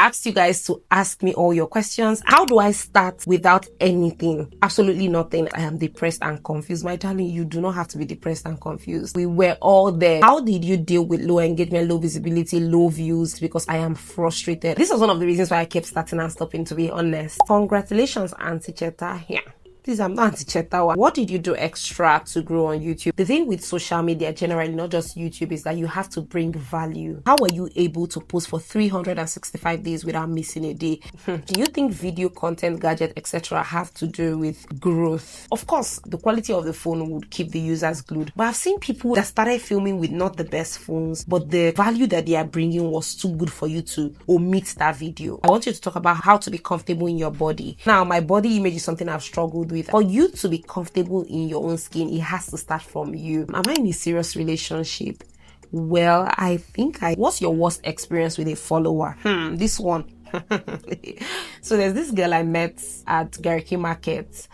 I asked you guys to ask me all your questions. How do I start without anything? Absolutely nothing. I am depressed and confused. My darling, you do not have to be depressed and confused. We were all there. How did you deal with low engagement, low visibility, low views? Because I am frustrated. This was one of the reasons why I kept starting and stopping, to be honest. Congratulations, Auntie Cheta. Yeah. Please, I'm not Cheta. What did you do extra to grow on YouTube? The thing with social media generally, not just YouTube, is that you have to bring value. How were you able to post for 365 days without missing a day? Do you think video content, gadget, etc. have to do with growth? Of course, the quality of the phone would keep the users glued. But I've seen people that started filming with not the best phones, but the value that they are bringing was too good for you to omit that video. I want you to talk about how to be comfortable in your body. Now, my body image is something I've struggled with. For you to be comfortable in your own skin, it has to start from you. Am I in a serious relationship? Well, I think what's your worst experience with a follower? This one. So there's this girl I met at Gariki Market.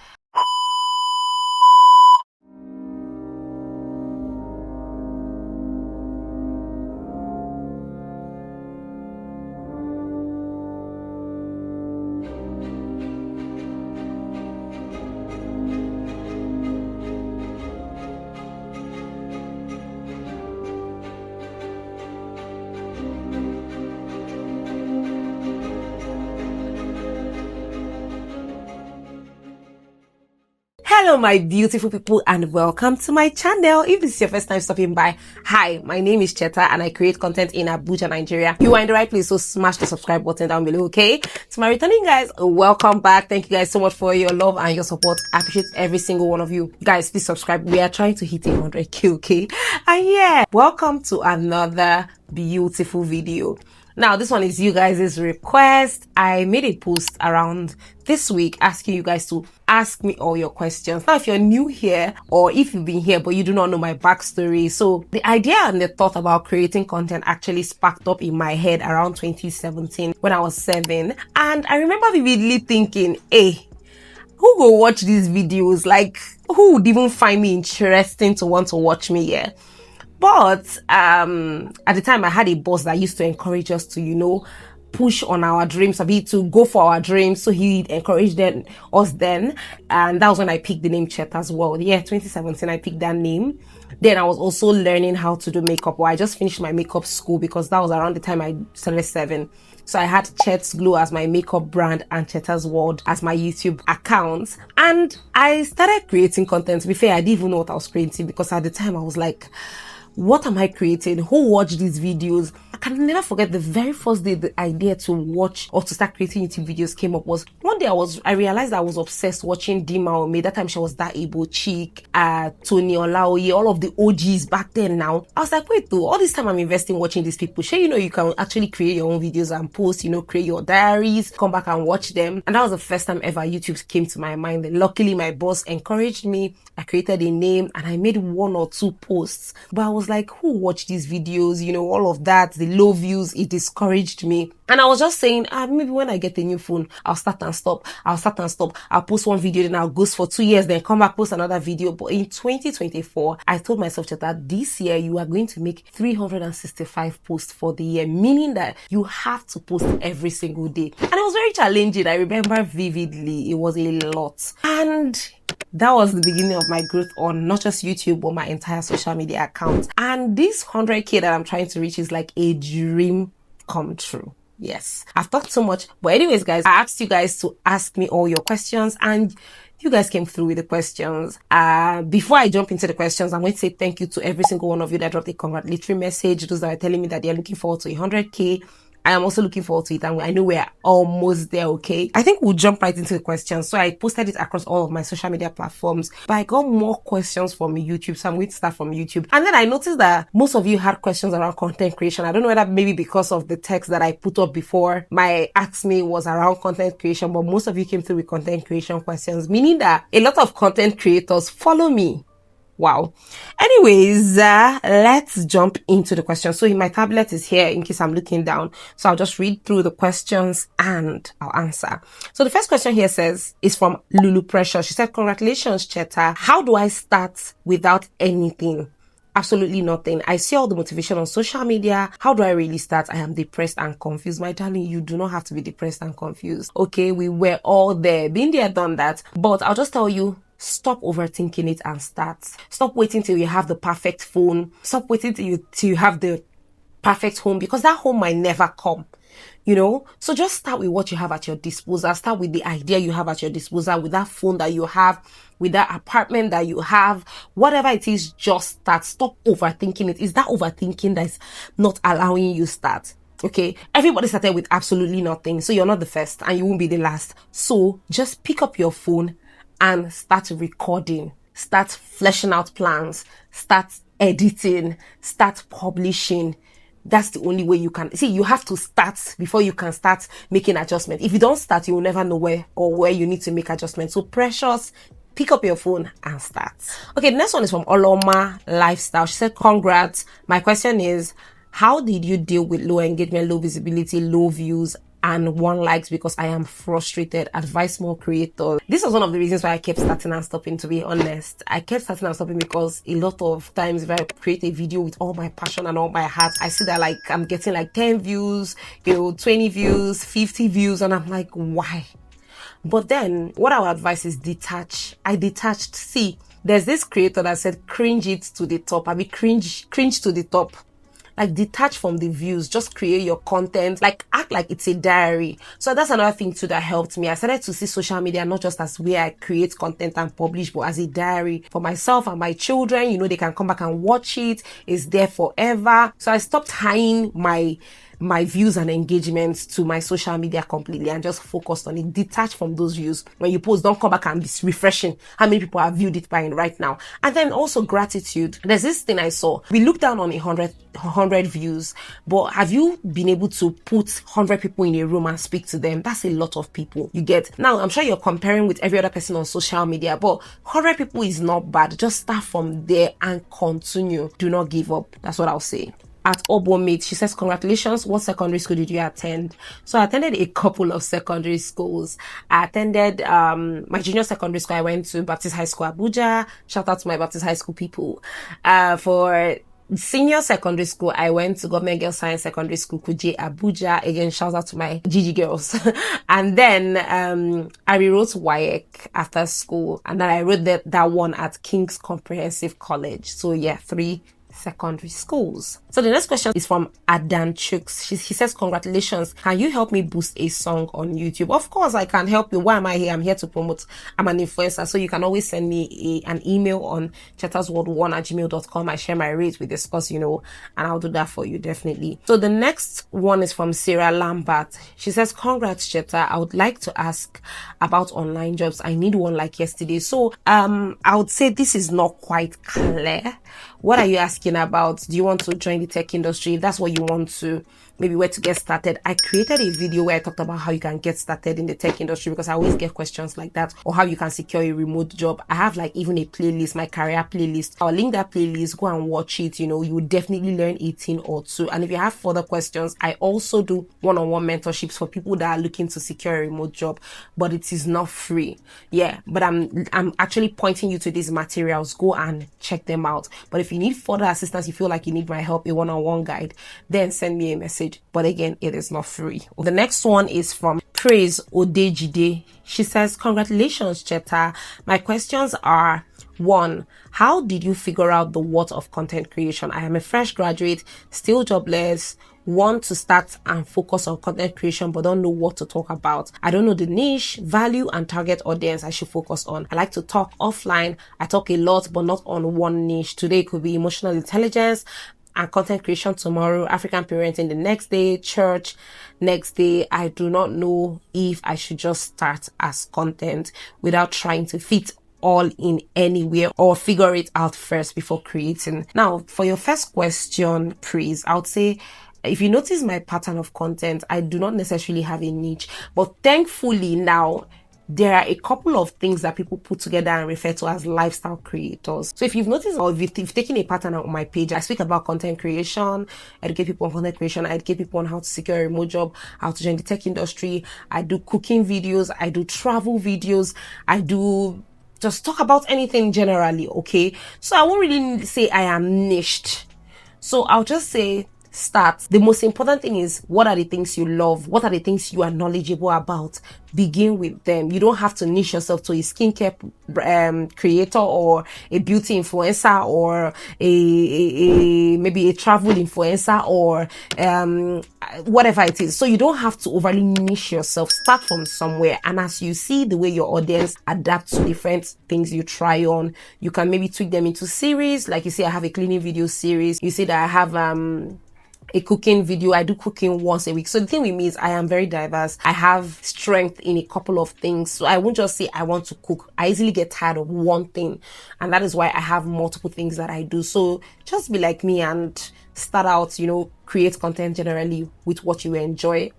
Hello my beautiful people and welcome to my channel. If this is your first time stopping by, hi, my name is Cheta and I create content in Abuja, Nigeria. You are in the right place, so smash the subscribe button down below, okay? To my returning guys, welcome back. Thank you guys so much for your love and your support. I appreciate every single one of you. Guys, please subscribe. We are trying to hit 100k, okay? And yeah, welcome to another beautiful video. Now, this one is you guys' request. I made a post around this week asking you guys to ask me all your questions. Now, if you're new here or if you've been here but you do not know my backstory, so the idea and the thought about creating content actually sparked up in my head around 2017 when I was 7. And I remember vividly thinking, hey, who will watch these videos? Like, who would even find me interesting to want to watch me here? But at the time, I had a boss that used to encourage us to, push on our dreams, a bit to go for our dreams. So he encouraged us then. And that was when I picked the name Chet as well. Yeah, 2017, I picked that name. Then I was also learning how to do makeup. Well, I just finished my makeup school because that was around the time I started 7. So I had Chet's Glow as my makeup brand and Cheta's World as my YouTube account. And I started creating content. To be fair, I didn't even know what I was creating because at the time I was like, what am I creating? Who watched these videos? I can never forget the very first day the idea to watch or to start creating YouTube videos came up was one day I realized I was obsessed watching Dima Ome. That time she was that able chick, Tony Olaoye, all of the OGs back then now. I was like, wait though, all this time I'm investing watching these people. Sure, you can actually create your own videos and post, create your diaries, come back and watch them. And that was the first time ever YouTube came to my mind. And luckily my boss encouraged me. I created a name and I made 1 or 2 posts. But I was like, who watched these videos? All of that, the low views, it discouraged me. And I was just saying, maybe when I get a new phone, I'll start and stop. I'll post one video, then I'll ghost for 2 years, then come back, post another video. But in 2024, I told myself that this year you are going to make 365 posts for the year, meaning that you have to post every single day. And it was very challenging. I remember vividly, it was a lot. And that was the beginning of my growth on not just YouTube, but my entire social media account. And this 100k that I'm trying to reach is like a dream come true. Yes, I've talked so much. But anyways, guys, I asked you guys to ask me all your questions and you guys came through with the questions. Before I jump into the questions, I'm going to say thank you to every single one of you that dropped a congratulatory message. Those that are telling me that they're looking forward to 100k. I am also looking forward to it and I know we're almost there, okay? I think we'll jump right into the questions. So I posted it across all of my social media platforms, but I got more questions from YouTube, so I'm going to start from YouTube. And then I noticed that most of you had questions around content creation. I don't know whether maybe because of the text that I put up before my Ask Me was around content creation, but most of you came through with content creation questions, meaning that a lot of content creators follow me. Wow. Anyways, let's jump into the questions. So my tablet is here in case I'm looking down. So I'll just read through the questions and I'll answer. So the first question here is from Lulu Pressure. She said, congratulations, Cheta. How do I start without anything? absolutely nothing. I see all the motivation on social media. How do I really start? I am depressed and confused. My darling, you do not have to be depressed and confused. Okay, we were all there. Been there, done that. But I'll just tell you, stop overthinking it and start. Stop waiting till you have the perfect phone. Stop waiting till you have the perfect home, because that home might never come. So just start with what you have at your disposal. Start with the idea you have at your disposal, with that phone that you have, with that apartment that you have, whatever it is. Just start. Stop overthinking it. It's that overthinking that's not allowing you start. Okay, everybody started with absolutely nothing, so you're not the first and you won't be the last. So just pick up your phone and start recording, start fleshing out plans, start editing, start publishing. That's the only way you can. See, you have to start before you can start making adjustments. If you don't start, you will never know where you need to make adjustments. So precious, pick up your phone and start. Okay, the next one is from Oloma Lifestyle. She said, congrats. My question is, how did you deal with low engagement, low visibility, low views, and 1 likes? Because I am frustrated. Advise more creators. This was one of the reasons why I kept starting and stopping, to be honest. I kept starting and stopping because a lot of times if I create a video with all my passion and all my heart, I see that like I'm getting like 10 views, 20 views, 50 views, and I'm like, why? But then what I would advise is detach. I detached. See, there's this creator that said cringe it to the top. I mean cringe to the top. Like, detach from the views, just create your content, like act like it's a diary. So that's another thing too that helped me. I started to see social media not just as where I create content and publish, but as a diary for myself and my children. They can come back and watch it. It's there forever. So I stopped tying my views and engagements to my social media completely and just focused on it. Detach from those views. When you post, don't come back and be refreshing how many people have viewed it by right now. And then also gratitude. There's this thing I saw. We look down on 100 views, but have you been able to put 100 people in a room and speak to them? That's a lot of people. You get? Now, I'm sure you're comparing with every other person on social media, but 100 people is not bad. Just start from there and continue. Do not give up. That's what I'll say. At Obomate, she says, congratulations. What secondary school did you attend? So I attended a couple of secondary schools. I attended my junior secondary school. I went to Baptist High School Abuja. Shout out to my Baptist High School people. For senior secondary school, I went to Government Girls Science Secondary School, Kuje, Abuja. Again, shout out to my GG girls. And then I rewrote WAEC after school, and then I wrote that one at King's Comprehensive College. So yeah, 3 secondary schools. So the next question is from Adan Chooks. He says, congratulations. Can you help me boost a song on YouTube? Of course I can help you. Why am I here? I'm here to promote. I'm an influencer. So you can always send me an email on chettasworld1@gmail.com. I share my rates, we discuss, and I'll do that for you definitely. So the next one is from Sarah Lambert. She says, congrats Chetta. I would like to ask about online jobs. I need one like yesterday. So I would say this is not quite clear. What are you asking about? Do you want to join the tech industry? If that's what you want to, maybe where to get started. I created a video where I talked about how you can get started in the tech industry, because I always get questions like that, or how you can secure a remote job. I have like even a playlist, my career playlist. I'll link that playlist, go and watch it. You will definitely learn 18 or 2. And if you have further questions, I also do one-on-one mentorships for people that are looking to secure a remote job, but it is not free. Yeah, but I'm actually pointing you to these materials. Go and check them out. But if you need further assistance, you feel like you need my help, a one-on-one guide, then send me a message. But again, it is not free. The next one is from Praise Odejide. She says, congratulations Chetta. My questions are: 1, how did you figure out the worth of content creation? I am a fresh graduate, still jobless, want to start and focus on content creation, but don't know what to talk about. I don't know the niche, value, and target audience I should focus on. I like to talk offline. I talk a lot, but not on one niche. Today it could be emotional intelligence and content creation. Tomorrow, African parenting. The next day, church. Next day, I do not know if I should just start as content without trying to fit all in anywhere, or figure it out first before creating. Now, for your first question, Praise, I would say, if you notice my pattern of content, I do not necessarily have a niche, but thankfully now there are a couple of things that people put together and refer to as lifestyle creators. So if you've noticed, or if you've taken a pattern on my page, I speak about content creation, educate people on content creation, I educate people on how to secure a remote job, how to join the tech industry. I do cooking videos, I do travel videos, I do just talk about anything generally, okay? So I won't really say I am niched. So I'll just say start. The most important thing is, what are the things you love? What are the things you are knowledgeable about? Begin with them. You don't have to niche yourself to a skincare creator or a beauty influencer or maybe a travel influencer or whatever it is. So you don't have to overly niche yourself. Start from somewhere, and as you see the way your audience adapt to different things you try on, you can maybe tweak them into series. Like you see, I have a cleaning video series. You see that I have a cooking video. I do cooking once a week. So the thing with me is I am very diverse. I have strength in a couple of things. So I won't just say I want to cook. I easily get tired of one thing. And that is why I have multiple things that I do. So just be like me and start out, create content generally with what you enjoy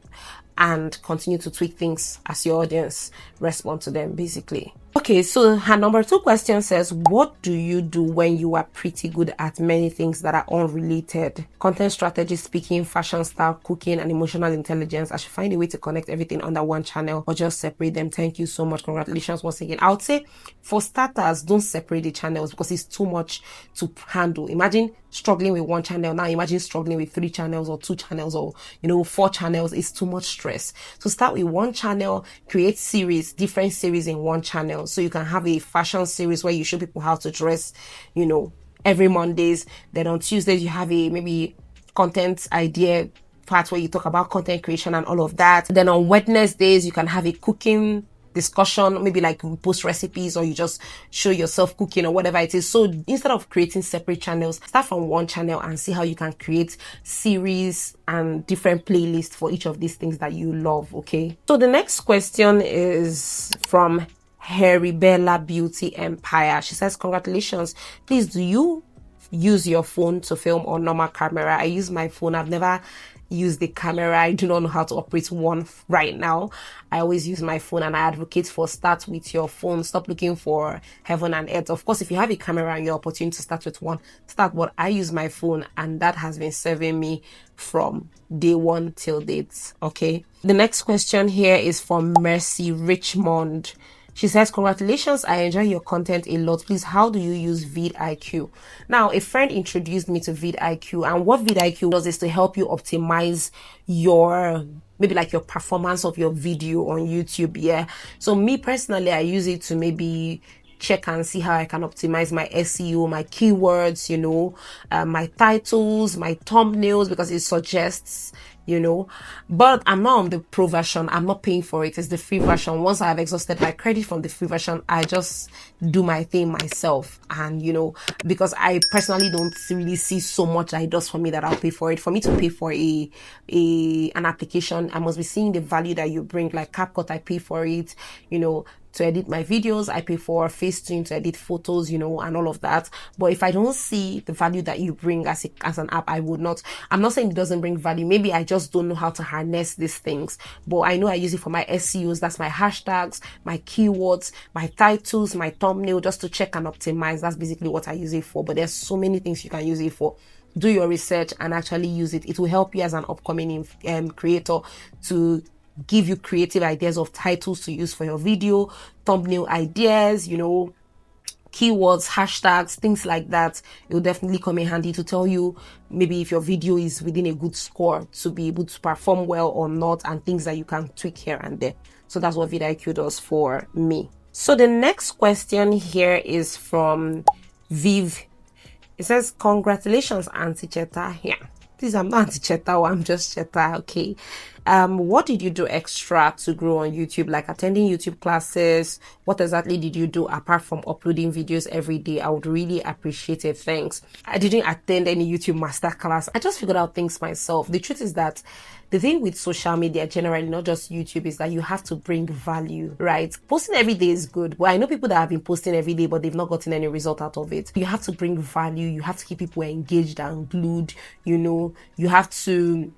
and continue to tweak things as your audience respond to them, basically. Okay, so her number 2 question says, what do you do when you are pretty good at many things that are unrelated? Content strategy, speaking, fashion style, cooking, and emotional intelligence. I should find a way to connect everything under one channel or just separate them. Thank you so much. Congratulations once again. I would say for starters, don't separate the channels because it's too much to handle. Imagine struggling with one channel. Now imagine struggling with 3 channels or 2 channels or 4 channels. It's too much stress. So start with one channel, create different series in one channel. So you can have a fashion series where you show people how to dress, every Mondays. Then on Tuesdays, you have a maybe content idea part where you talk about content creation and all of that. Then on Wednesdays, you can have a cooking discussion, maybe like you post recipes or you just show yourself cooking or whatever it is. So instead of creating separate channels, start from one channel and see how you can create series and different playlists for each of these things that you love. Okay, so the next question is from Heribella Beauty Empire. She says, congratulations, please, do you use your phone to film or normal camera? I use my phone. I've never used the camera. I do not know how to operate one right now. I always use my phone, and I advocate for start with your phone. Stop looking for heaven and earth. Of course, if you have a camera and you're opportunity to start with one, start. But I use my phone, and that has been serving me from day one till date. Okay, the next question here is from Mercy Richmond. She says, congratulations, I enjoy your content a lot. Please, how do you use vidIQ? Now, a friend introduced me to vidIQ, and what vidIQ does is to help you optimize your your performance of your video on YouTube. Yeah. So me personally, I use it to maybe check and see how I can optimize my SEO, my keywords, my titles, my thumbnails, because it suggests, but I'm not on the pro version. I'm not paying for it. It's the free version. Once I have exhausted my credit from the free version, I just do my thing myself. And, because I personally don't really see so much that it does for me that I'll pay for it. For me to pay for an application, I must be seeing the value that you bring. Like CapCut, I pay for it, to edit my videos. I pay for Facetune to edit photos, and all of that. But if I don't see the value that you bring as an app, I would not. I'm not saying it doesn't bring value. Maybe I just don't know how to harness these things. But I know I use it for my SEOs. That's my hashtags, my keywords, my titles, my thumbnail, just to check and optimize. That's basically what I use it for. But there's so many things you can use it for. Do your research and actually use it. It will help you as an upcoming creator to give you creative ideas of titles to use for your video, thumbnail ideas, keywords, hashtags, things like that. It will definitely come in handy to tell you maybe if your video is within a good score to be able to perform well or not, and things that you can tweak here and there. So that's what vidIQ does for me. So the next question here is from Viv. It says, congratulations, Auntie Cheta. Yeah. Please, I'm not Auntie Cheta, I'm just Cheta, okay? What did you do extra to grow on YouTube, like attending YouTube classes? What exactly did you do apart from uploading videos every day? I would really appreciate it. Thanks. I didn't attend any YouTube masterclass. I just figured out things myself. The truth is that the thing with social media generally, not just YouTube, is that you have to bring value, right? Posting every day is good, but I know people that have been posting every day, but they've not gotten any result out of it. You have to bring value. You have to keep people engaged and glued. You have to,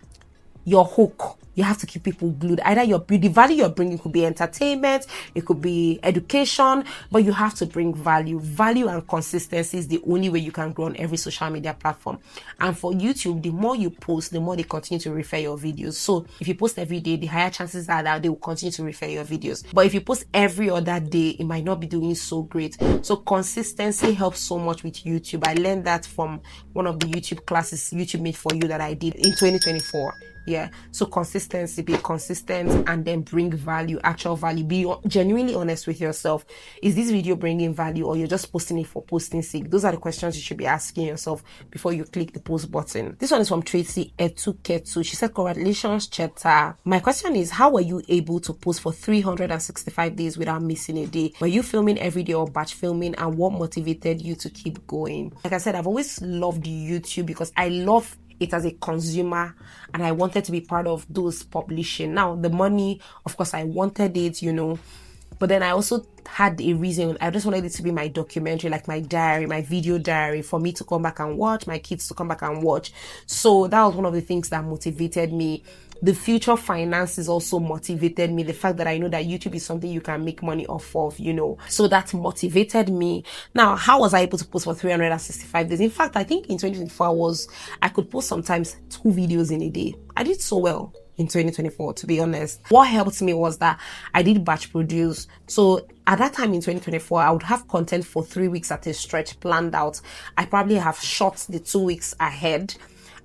your hook. You you have to keep people glued. Either the value you're bringing could be entertainment, it could be education, but you have to bring value. Value and consistency is the only way you can grow on every social media platform. And for YouTube, the more you post, the more they continue to refer your videos. So if you post every day, the higher chances are that they will continue to refer your videos. But if you post every other day, it might not be doing so great. So consistency helps so much with YouTube. I learned that from one of the YouTube classes YouTube made for you that I did in 2024. Yeah, so consistency, be consistent, and then bring value, actual value. Be genuinely honest with yourself. Is this video bringing value, or you're just posting it for posting sake? Those are the questions you should be asking yourself before you click the post button. This one is from Tracy Etuketu. She said, congratulations, Cheta. My question is, how were you able to post for 365 days without missing a day? Were you filming every day or batch filming, and what motivated you to keep going? Like I said, I've always loved YouTube because I love it as a consumer, and I wanted to be part of those publishing. Now, the money, of course, I wanted it, but then I also had a reason. I just wanted it to be my documentary, like my diary, my video diary, for me to come back and watch, my kids to come back and watch. So that was one of the things that motivated me. The future finances also motivated me. The fact that I know that YouTube is something you can make money off of, So that motivated me. Now, how was I able to post for 365 days? In fact, I think in 2024 I could post sometimes 2 videos in a day. I did so well in 2024, to be honest. What helped me was that I did batch produce. So at that time in 2024, I would have content for 3 weeks at a stretch planned out. I probably have shot the 2 weeks ahead,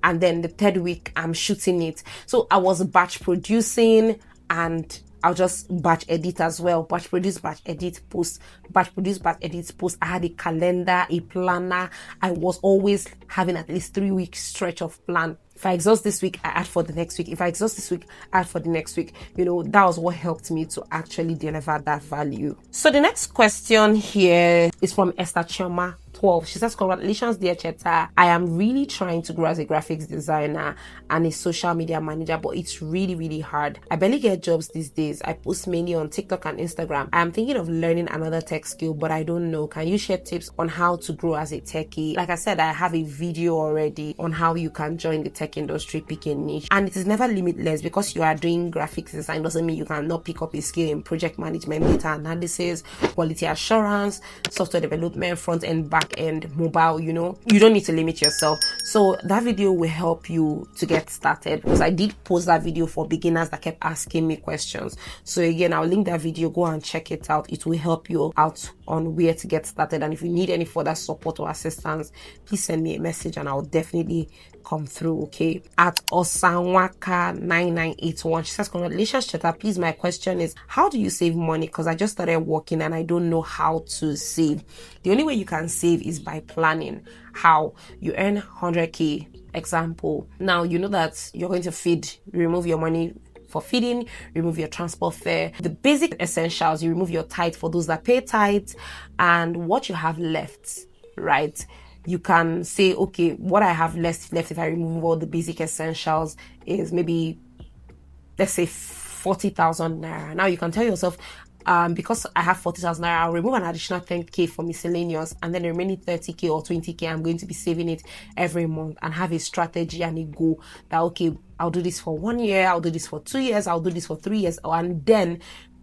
and then the 3rd week I'm shooting it. So I was batch producing, and I'll just batch edit as well. Batch produce, batch edit, post. Batch produce, batch edit, post. I had a calendar, a planner. I was always having at least 3 weeks stretch of plan. If I exhaust this week, I add for the next week. If I exhaust this week, I add for the next week. That was what helped me to actually deliver that value. So the next question here is from Esther Chioma 12. She says, congratulations, dear Cheta. I am really trying to grow as a graphics designer and a social media manager, but it's really, really hard. I barely get jobs these days. I post mainly on TikTok and Instagram. I am thinking of learning another tech skill, but I don't know. Can you share tips on how to grow as a techie? Like I said, I have a video already on how you can join the tech industry, pick a niche. And it is never limitless. Because you are doing graphics design doesn't mean you cannot pick up a skill in project management, data analysis, quality assurance, software development, front end, back end, mobile. You don't need to limit yourself. So that video will help you to get started, because I did post that video for beginners that kept asking me questions. So again, I'll link that video, go and check it out. It will help you out on where to get started. And if you need any further support or assistance, please send me a message and I'll definitely come through. Okay, at Osanwaka9981, she says, congratulations, Cheta. Please, my question is, how do you save money? Because I just started working and I don't know how to save. The only way you can save is by planning. How? You earn 100k, example. Now you know that you're going to feed, remove your money for feeding, remove your transport fare, the basic essentials. You remove your tithe for those that pay tithe, and what you have left, right? You can say, okay, what I have left if I remove all the basic essentials is maybe, let's say 40,000 naira. Now you can tell yourself, because I have 40,000 naira, I'll remove an additional 10k for miscellaneous, and then the remaining 30k or 20k, I'm going to be saving it every month, and have a strategy and a goal that, okay, I'll do this for 1 year, I'll do this for 2 years, I'll do this for 3 years, and then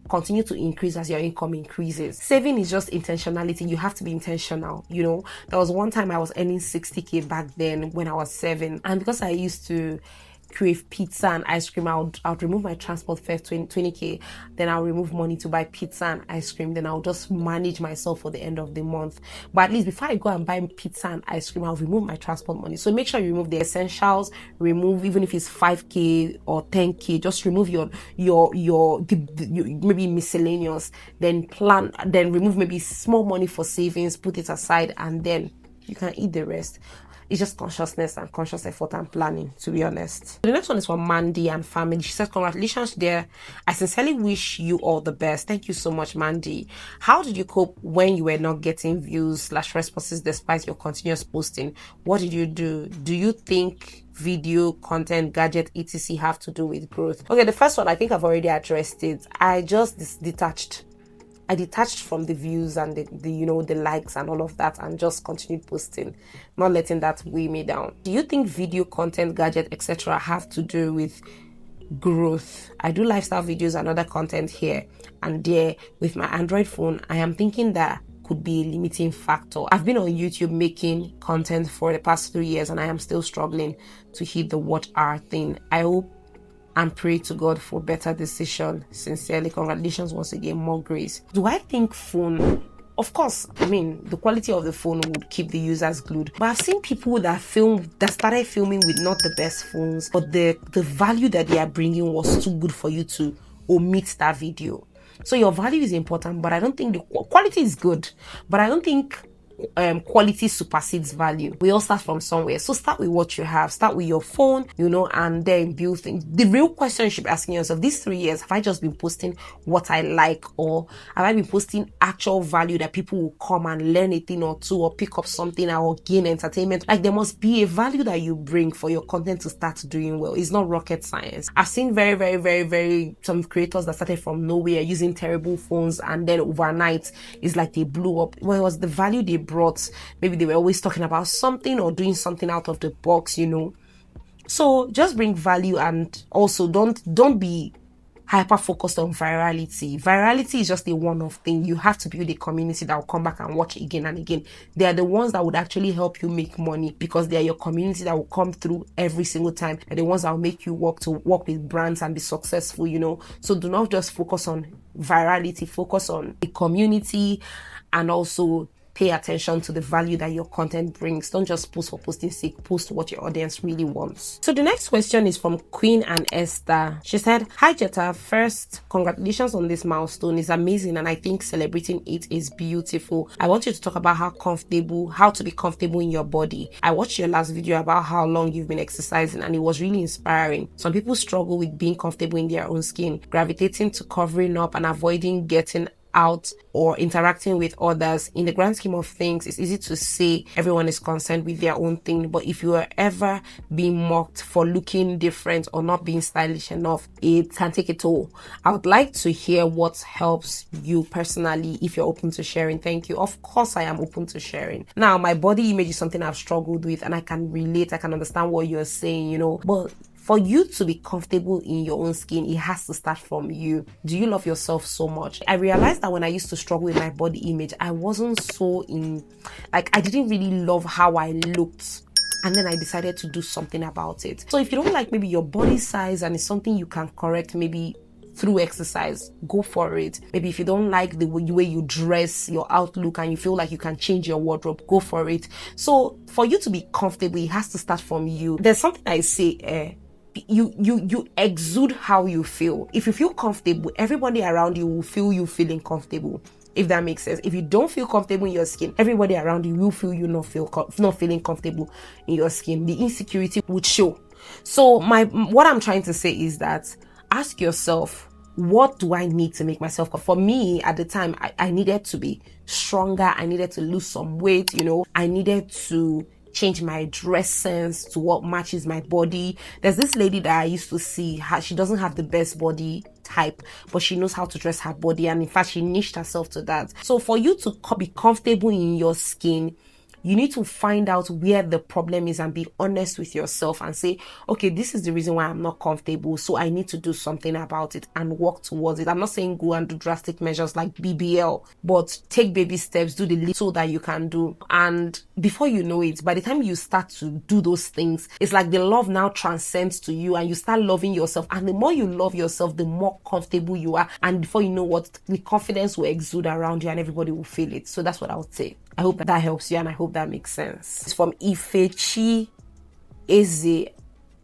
continue to increase as your income increases. Saving is just intentionality. You have to be intentional. There was one time I was earning 60k back then when I was 7, and because I used to crave pizza and ice cream, I would remove my transport fare 20k, then I'll remove money to buy pizza and ice cream, then I'll just manage myself for the end of the month. But at least before I go and buy pizza and ice cream, I'll remove my transport money. So make sure you remove the essentials, remove, even if it's 5k or 10k, just remove your maybe miscellaneous, then remove maybe small money for savings, put it aside, and then you can eat the rest. It's just consciousness and conscious effort and planning, to be honest. The next one is from Mandy and family. She says, congratulations, dear. I sincerely wish you all the best. Thank you so much, Mandy. How did you cope when you were not getting views/responses despite your continuous posting? What did you do? Do you think video, content, gadget, etc. have to do with growth? Okay, the first one, I think I've already addressed it. I just detached from the views and the likes and all of that, and just continued posting, not letting that weigh me down. Do you think video, content, gadget, etc. have to do with growth. I do lifestyle videos and other content here and there. With my Android phone, I am thinking that could be a limiting factor. I've been on YouTube making content for the past 3 years and I am still struggling to hit the watch hour thing. I hope and pray to God for better decision. Sincerely, congratulations once again, more grace. Do I think phone? Of course, I mean, the quality of the phone would keep the users glued. But I've seen people that started filming with not the best phones, but the value that they are bringing was too good for you to omit that video. So your value is important, but I don't think the quality is good. But I don't think quality supersedes value. We all start from somewhere. So start with what you have. Start with your phone, and then build things. The real question you should be asking yourself, these 3 years, have I just been posting what I like, or have I been posting actual value that people will come and learn a thing or two, or pick up something, or gain entertainment? Like, there must be a value that you bring for your content to start doing well. It's not rocket science. I've seen very, very, very, very some creators that started from nowhere using terrible phones, and then overnight it's like they blew up. Well, it was the value they brought. Maybe they were always talking about something or doing something out of the box, So just bring value, and also don't be hyper focused on virality. Virality is just a one-off thing. You have to build a community that will come back and watch again and again. They are the ones that would actually help you make money, because they are your community that will come through every single time. They're the ones that will make you work with brands and be successful, So do not just focus on virality. Focus on a community, and also pay attention to the value that your content brings. Don't just post for posting's sake. Post what your audience really wants. So the next question is from Queen and Esther. She said, "Hi Jetta, first, congratulations on this milestone. It's amazing, and I think celebrating it is beautiful. I want you to talk about how to be comfortable in your body. I watched your last video about how long you've been exercising, and it was really inspiring. Some people struggle with being comfortable in their own skin, gravitating to covering up and avoiding getting out or interacting with others. In the grand scheme of things, it's easy to say everyone is concerned with their own thing, but if you are ever being mocked for looking different or not being stylish enough, it can take a toll. I would like to hear what helps you personally, if you're open to sharing. Thank you." Of course I am open to sharing. Now, my body image is something I've struggled with, and I can relate. I can understand what you're saying, but for you to be comfortable in your own skin, it has to start from you. Do you love yourself so much? I realized that when I used to struggle with my body image, I wasn't I didn't really love how I looked. And then I decided to do something about it. So if you don't like maybe your body size and it's something you can correct maybe through exercise, go for it. Maybe if you don't like the way you dress, your outlook, and you feel like you can change your wardrobe, go for it. So for you to be comfortable, it has to start from you. There's something I say, you exude how you feel. If you feel comfortable, everybody around you will feel you feeling comfortable, if that makes sense. If you don't feel comfortable in your skin, everybody around you will feel you not feeling comfortable in your skin. The insecurity would show. So what I'm trying to say is that ask yourself, what do I need to make myself comfortable? For me, at the time, I needed to be stronger. I needed to lose some weight, I needed to change my dress sense to what matches my body. There's this lady that I used to see, she doesn't have the best body type, but she knows how to dress her body, and in fact she niched herself to that. So for you to be comfortable in your skin, you need to find out where the problem is and be honest with yourself and say, okay, this is the reason why I'm not comfortable, so I need to do something about it and work towards it. I'm not saying go and do drastic measures like BBL, but take baby steps, do the little that you can do. And before you know it, by the time you start to do those things, it's like the love now transcends to you and you start loving yourself. And the more you love yourself, the more comfortable you are. And before you know what, the confidence will exude around you and everybody will feel it. So that's what I would say. I hope that helps you and I hope that makes sense. It's from Ifechi Eze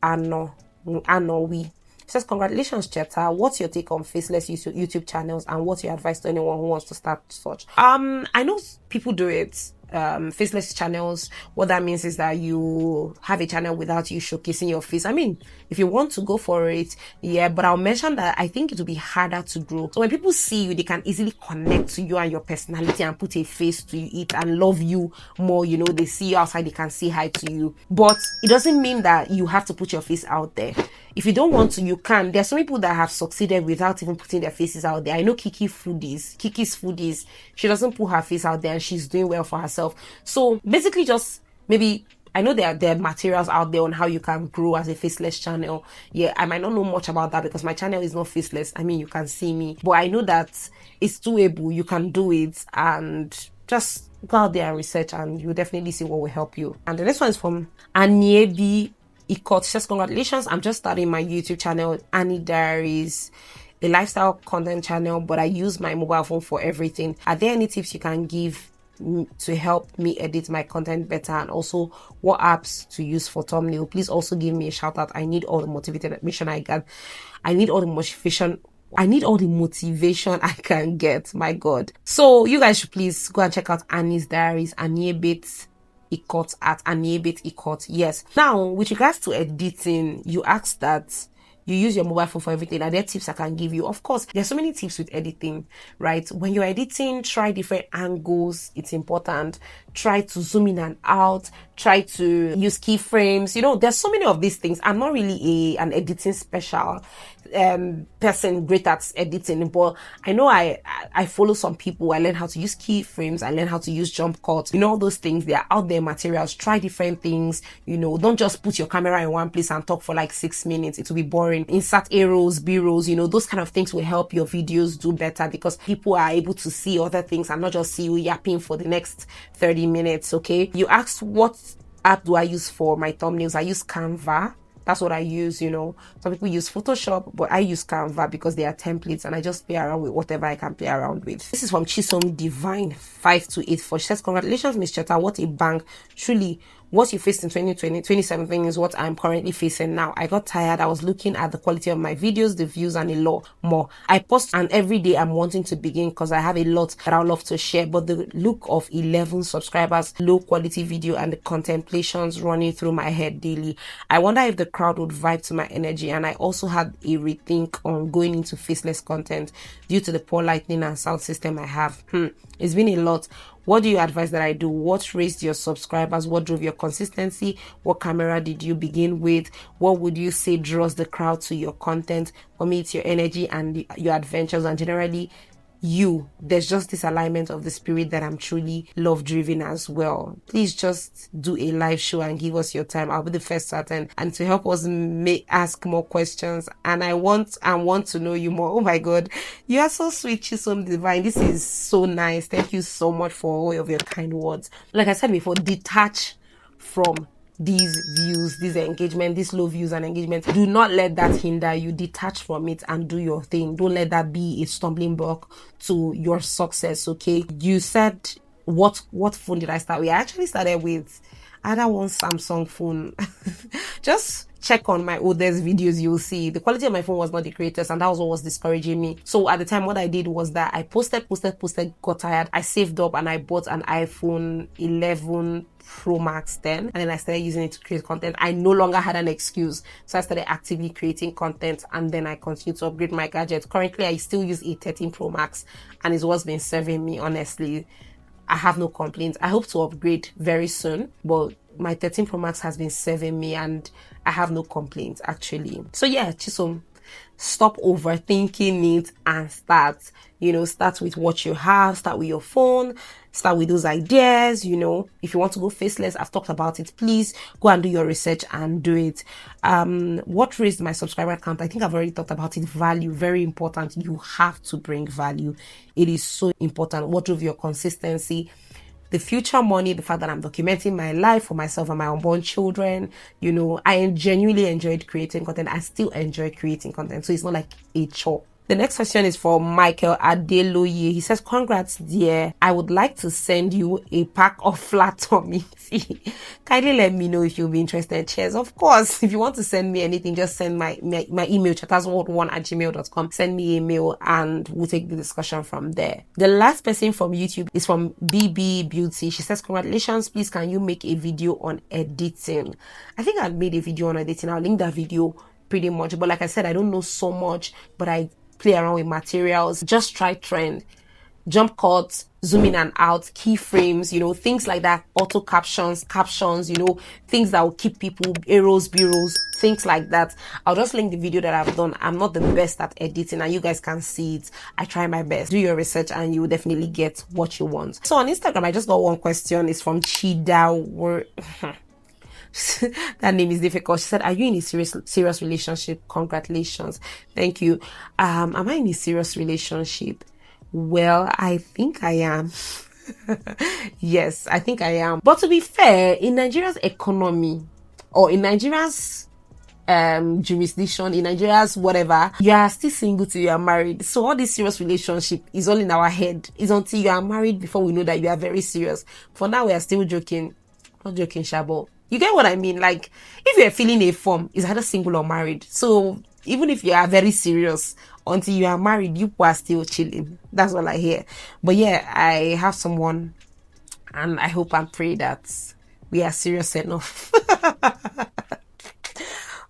Anowi. It says, "Congratulations, Cheta. What's your take on faceless YouTube channels, and what's your advice to anyone who wants to start such?" I know people do it. Faceless channels, what that means is that you have a channel without you showcasing your face. I mean, if you want to go for it, yeah, but I'll mention that I think it will be harder to grow. So when people see you, they can easily connect to you and your personality and put a face to it and love you more. They see you outside, they can say hi to you, but it doesn't mean that you have to put your face out there. If you don't want to, you can. There's some people that have succeeded without even putting their faces out there. I know Kiki's Foodies. She doesn't put her face out there and she's doing well for herself. So basically just maybe I know there are materials out there on how you can grow as a faceless channel. Yeah, I might not know much about that because my channel is not faceless. I mean, you can see me, but I know that it's doable. You can do it, and just go out there and research, and you'll definitely see what will help you. And the next one is from Aniebi Ikot. She says, congratulations, I'm just starting my YouTube channel, Annie Diaries, a lifestyle content channel, but I use my mobile phone for everything. Are there any tips you can give to help me edit my content better, and also what apps to use for thumbnail? Please also give me a shout out. I need all the motivation I can. I need all the motivation I can get. My God. So you guys should please go and check out Annie's Diaries, Aniebit Ikot at Aniebit Ikot. Yes. Now, with regards to editing, you asked that you use your mobile phone for everything. Are there tips I can give you? Of course, there's so many tips with editing, right? When you're editing, try different angles. It's important. Try to zoom in and out. Try to use keyframes. You know, there's so many of these things. I'm not really an editing special person great at editing, but I know I follow some people. I learn how to use keyframes. I learn how to use jump cuts. You know, all those things, they are out there materials. Try different things. You know, don't just put your camera in one place and talk for like 6 minutes. It will be boring. Insert A-rolls, B-rolls, you know, those kind of things will help your videos do better because people are able to see other things and not just see you yapping for the next 30 minutes. Okay. You asked what app do I use for my thumbnails? I use Canva. That's what I use, you know. Some people use Photoshop, but I use Canva because they are templates and I just play around with whatever I can play around with. This is from Chisom Divine 5284. She says, congratulations, Miss Cheta. What a bang. Truly, what you faced in 2017 is what I'm currently facing now. I got tired. I was looking at the quality of my videos, the views, and a lot more. I post, and every day I'm wanting to begin because I have a lot that I would love to share. But the look of 11 subscribers, low quality video, and the contemplations running through my head daily. I wonder if the crowd would vibe to my energy. And I also had a rethink on going into faceless content due to the poor lighting and sound system I have. It's been a lot. What do you advise that I do? What raised your subscribers? What drove your consistency? What camera did you begin with? What would you say draws the crowd to your content? For me, it's your energy and your adventures, and generally there's just this alignment of the spirit that I'm truly love driven as well. Please just do a live show and give us your time. I'll be the first to attend and to help us ask more questions. And I want to know you more. Oh my God, you are so sweet, Chisom Divine. This is so nice. Thank you so much for all of your kind words. Like I said before, detach from these views, this engagement, these low views and engagement. Do not let that hinder you. Detach from it and do your thing. Don't let that be a stumbling block to your success. Okay. You said what phone did I start with? I actually started with either one Samsung phone. Just check on my oldest videos, you'll see the quality of my phone was not the greatest, and that was what was discouraging me. So at the time, what I did was that I posted, got tired, I saved up and I bought an iPhone 11 Pro Max 10, and then I started using it to create content. I no longer had an excuse, so I started actively creating content, and then I continued to upgrade my gadget. Currently, I still use a 13 Pro Max, and it's what's been serving me, honestly. I have no complaints. I hope to upgrade very soon, but my 13 Pro Max has been serving me and I have no complaints actually. So yeah, Chisom, stop overthinking it and start with what you have, start with your phone, start with those ideas. If you want to go faceless, I've talked about it. Please go and do your research and do it. What raised my subscriber count? I think I've already talked about it. Value, very important. You have to bring value. It is so important. What drove your consistency? The future money, the fact that I'm documenting my life for myself and my unborn children. I genuinely enjoyed creating content. I still enjoy creating content. So it's not like a chore. The next question is for Michael Adeloye. He says, congrats, dear. I would like to send you a pack of flat tummy tea. Kindly let me know if you'll be interested. Cheers. Of course, if you want to send me anything, just send my email, chetasworld1@gmail.com. Send me an email and we'll take the discussion from there. The last person from YouTube is from BB Beauty. She says, congratulations. Please, can you make a video on editing? I think I made a video on editing. I'll link that video pretty much. But like I said, I don't know so much, but I play around with materials. Just try trend, jump cuts, zoom in and out, keyframes, things like that, auto captions, things that will keep people, A-rolls, B-rolls, things like that. I'll just link the video that I've done. I'm not the best at editing and you guys can see it. I try my best. Do your research and you will definitely get what you want. So on Instagram, I just got one question. It's from Chida. That name is difficult. She said, are you in a serious relationship? Congratulations. Thank you. Am I in a serious relationship? Well, I think I am. Yes, I think I am. But to be fair, in Nigeria's economy, or in Nigeria's jurisdiction, in Nigeria's whatever, you are still single till you are married. So all this serious relationship is all in our head. It's until you are married before we know that you are very serious. For now, we are still joking. Not joking, Shabo. You get what I mean? Like, if you're filling a form, it's either single or married. So even if you are very serious, until you are married, you are still chilling. That's all I hear. But yeah, I have someone, and I hope and pray that we are serious enough.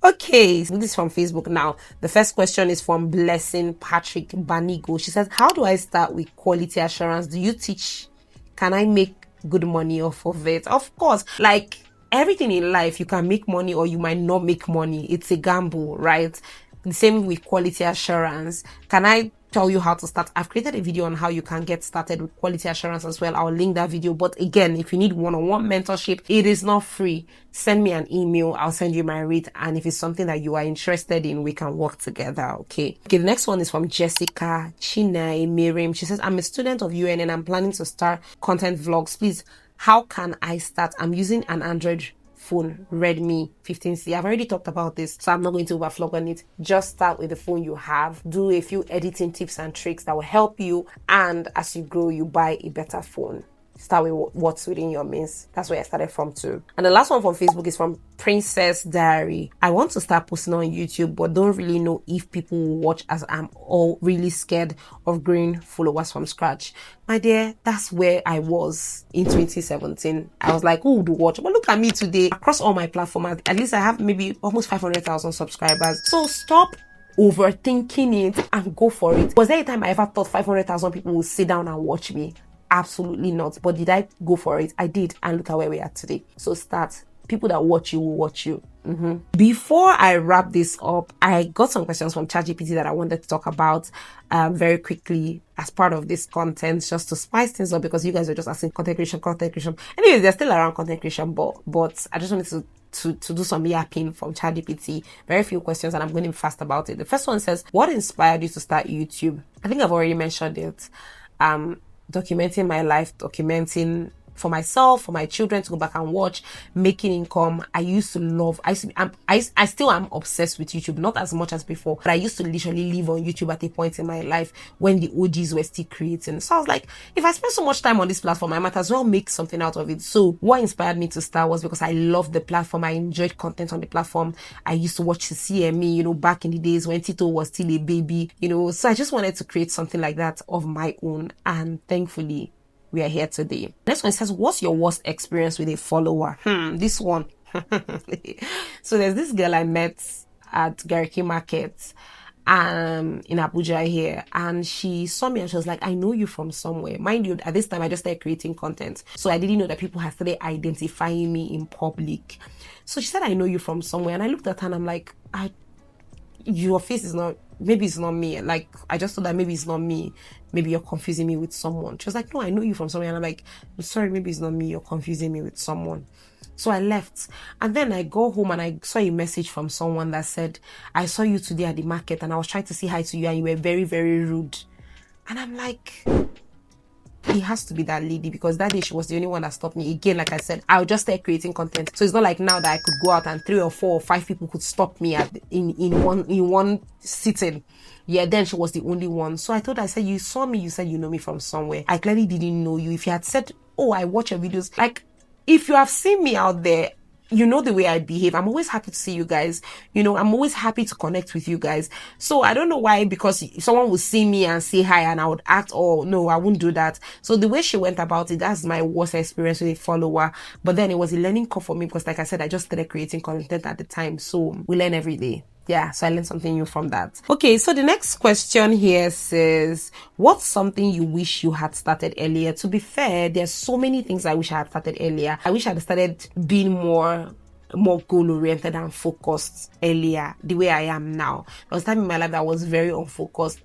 Okay, this is from Facebook now. The first question is from Blessing Patrick Banigo. She says, how do I start with quality assurance? Do you teach? Can I make good money off of it? Of course, like everything in life, you can make money or you might not make money. It's a gamble, right? The same with quality assurance. Can I tell you how to start? I've created a video on how you can get started with quality assurance as well. I'll link that video. But again, if you need one-on-one mentorship, it is not free. Send me an email. I'll send you my rate. And if it's something that you are interested in, we can work together. Okay. The next one is from Jessica Chinai Miriam. She says, I'm a student of UN and I'm planning to start content vlogs. Please, how can I start? I'm using an Android phone, Redmi 15C. I've already talked about this, so I'm not going to overflog on it. Just start with the phone you have. Do a few editing tips and tricks that will help you, and as you grow, you buy a better phone. Start with what's within your means. That's where I started from too. And the last one from Facebook is from Princess Diary. I want to start posting on YouTube, but don't really know if people will watch, as I'm all really scared of growing followers from scratch. My dear, that's where I was in 2017. I was like, who would watch? But look at me today. Across all my platforms, at least I have maybe almost 500,000 subscribers. So stop overthinking it and go for it. Was there a time I ever thought 500,000 people would sit down and watch me? Absolutely not. But did I go for it? I did. And look at where we are today. So start. People that watch you will watch you. Before I wrap this up, I got some questions from ChatGPT that I wanted to talk about very quickly as part of this content, just to spice things up, because you guys are just asking content creation. Anyways, they're still around content creation, but I just wanted to do some yapping from ChatGPT. Very few questions, and I'm going to be fast about it. The first one says, what inspired you to start YouTube? I think I've already mentioned it. Documenting my life, documenting for myself, for my children to go back and watch, making income. I still am obsessed with YouTube, not as much as before, but I used to literally live on YouTube at a point in my life when the OGs were still creating. So I was like, if I spend so much time on this platform, I might as well make something out of it. So what inspired me to start was because I loved the platform. I enjoyed content on the platform. I used to watch the CME, back in the days when Tito was still a baby, so I just wanted to create something like that of my own. And thankfully, we are here today. Next one says, what's your worst experience with a follower? This one. So there's this girl I met at Gariki Market in Abuja here, and she saw me and she was like, I know you from somewhere. Mind you, at this time I just started creating content, so I didn't know that people had started identifying me in public. So she said, I know you from somewhere, and I looked at her and I'm like, your face is not, maybe it's not me. Like, I just thought that maybe it's not me. Maybe you're confusing me with someone. She was like, no, I know you from somewhere. And I'm like, I'm sorry, maybe it's not me. You're confusing me with someone. So I left. And then I go home and I saw a message from someone that said, I saw you today at the market and I was trying to say hi to you and you were very, very rude. And I'm like, it has to be that lady, because that day she was the only one that stopped me. Again, like I said, I'll just start creating content. So it's not like now that I could go out and 3 or 4 or 5 people could stop me in one sitting. Yeah, then she was the only one. So I said, you saw me, you said you know me from somewhere. I clearly didn't know you. If you had said, oh, I watch your videos, like, if you have seen me out there, you know the way I behave. I'm always happy to see you guys. I'm always happy to connect with you guys. So I don't know why, because someone would see me and say hi and I would act, oh, no, I wouldn't do that. So the way she went about it, that's my worst experience with a follower. But then it was a learning curve for me, because like I said, I just started creating content at the time. So we learn every day. Yeah, so I learned something new from that. Okay, so the next question here says, what's something you wish you had started earlier? To be fair, there's so many things I wish I had started earlier. I wish I had started being more more goal-oriented and focused earlier, the way I am now. There was a time in my life that I was very unfocused,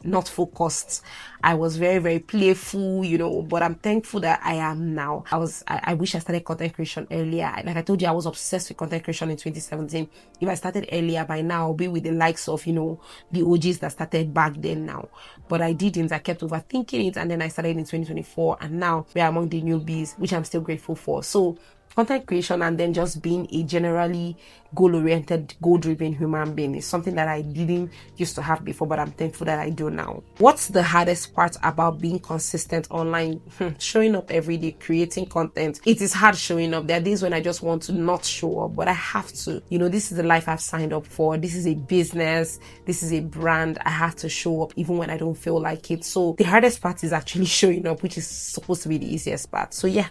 not focused. I was very, very playful, but I'm thankful that I am now. I wish I started content creation earlier. Like I told you, I was obsessed with content creation in 2017. If I started earlier, by now I'll be with the likes of, the OGs that started back then now. But I didn't. I kept overthinking it, and then I started in 2024, and now we are among the newbies, which I'm still grateful for. So content creation and then just being a generally goal-oriented, goal-driven human being is something that I didn't used to have before, but I'm thankful that I do now. What's the hardest part about being consistent online? Showing up every day, creating content. It is hard showing up. There are days when I just want to not show up, but I have to. This is the life I've signed up for. This is a business. This is a brand. I have to show up even when I don't feel like it. So the hardest part is actually showing up, which is supposed to be the easiest part. So yeah.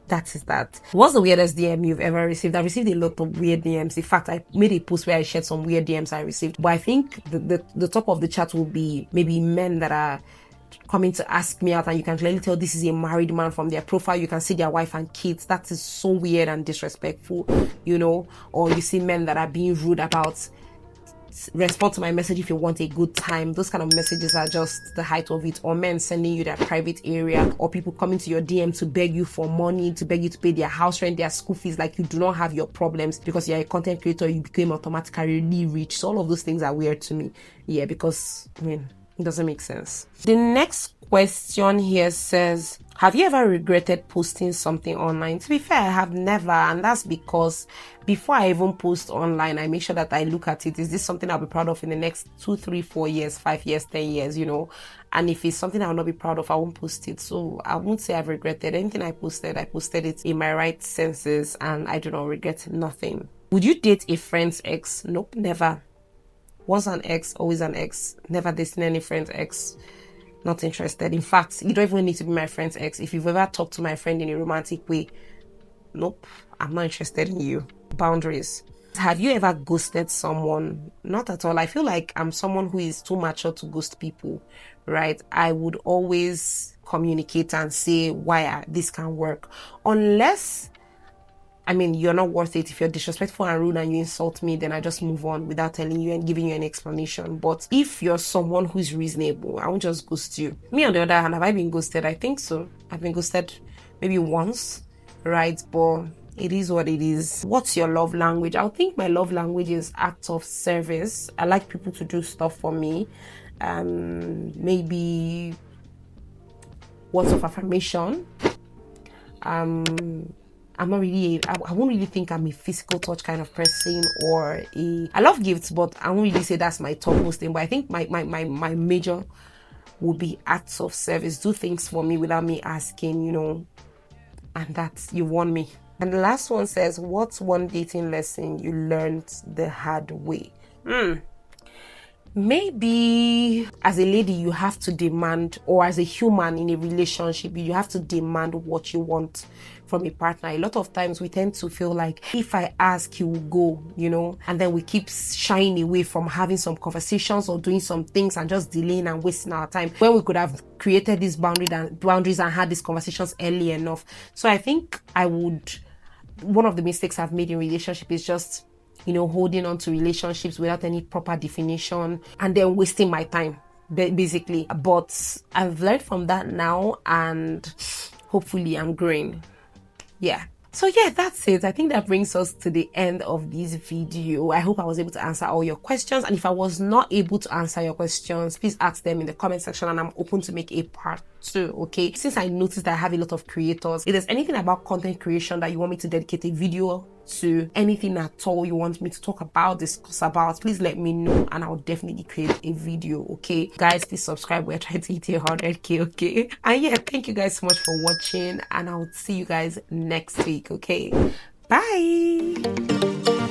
That is that. What's the weirdest DM you've ever received? I received a lot of weird DMs. In fact, I made a post where I shared some weird DMs I received. But I think the top of the chat will be maybe men that are coming to ask me out, and you can clearly tell this is a married man from their profile. You can see their wife and kids. That is so weird and disrespectful, Or you see men that are being rude about respond to my message if you want a good time. Those kind of messages are just the height of it. Or men sending you their private area, or people coming to your DM to beg you for money, to beg you to pay their house rent, their school fees, like you do not have your problems because you're a content creator, you became automatically really rich. So all of those things are weird to me. Yeah, because it doesn't make sense. The next question here says, have you ever regretted posting something online? To be fair, I have never, and that's because before I even post online, I make sure that I look at it. Is this something I'll be proud of in the next 2, 3, 4 years, 5 years, 10 years, And if it's something I'll not be proud of, I won't post it. So I won't say I've regretted anything I posted it in my right senses, and I do not regret nothing. Would you date a friend's ex? Nope, never. Once an ex, always an ex. Never dating any friend's ex. Not interested. In fact, you don't even need to be my friend's ex. If you've ever talked to my friend in a romantic way, nope, I'm not interested in you. Boundaries. Have you ever ghosted someone? Not at all. I feel like I'm someone who is too mature to ghost people, right? I would always communicate and say why this can work. Unless, you're not worth it. If you're disrespectful and rude and you insult me, then I just move on without telling you and giving you an explanation. But if you're someone who's reasonable, I won't just ghost you. Me, on the other hand, have I been ghosted? I think so. I've been ghosted maybe once, right? But it is what it is. What's your love language? I think my love language is acts of service. I like people to do stuff for me. Maybe words of affirmation. I won't really think I'm a physical touch kind of person, I love gifts, but I won't really say that's my topmost thing. But I think my major would be acts of service. Do things for me without me asking, and that's, you want me. And the last one says, what's one dating lesson you learned the hard way? Maybe as a lady, you have to demand, or as a human in a relationship, you have to demand what you want from a partner. A lot of times we tend to feel like if I ask, he will go, and then we keep shying away from having some conversations or doing some things and just delaying and wasting our time when we could have created these boundaries and had these conversations early enough. So I think one of the mistakes I've made in relationship is just holding on to relationships without any proper definition and then wasting my time, basically. But I've learned from that now, and hopefully I'm growing. Yeah. So yeah, that's it. I think that brings us to the end of this video. I hope I was able to answer all your questions. And if I was not able to answer your questions, please ask them in the comment section, and I'm open to make a part 2, okay? Since I noticed that I have a lot of creators, if there's anything about content creation that you want me to dedicate a video to, anything at all you want me to talk about, discuss about, please let me know, and I'll definitely create a video, okay? Guys, please subscribe. We're trying to hit 100k, okay? And yeah, thank you guys so much for watching, and I'll see you guys next week, okay? Bye.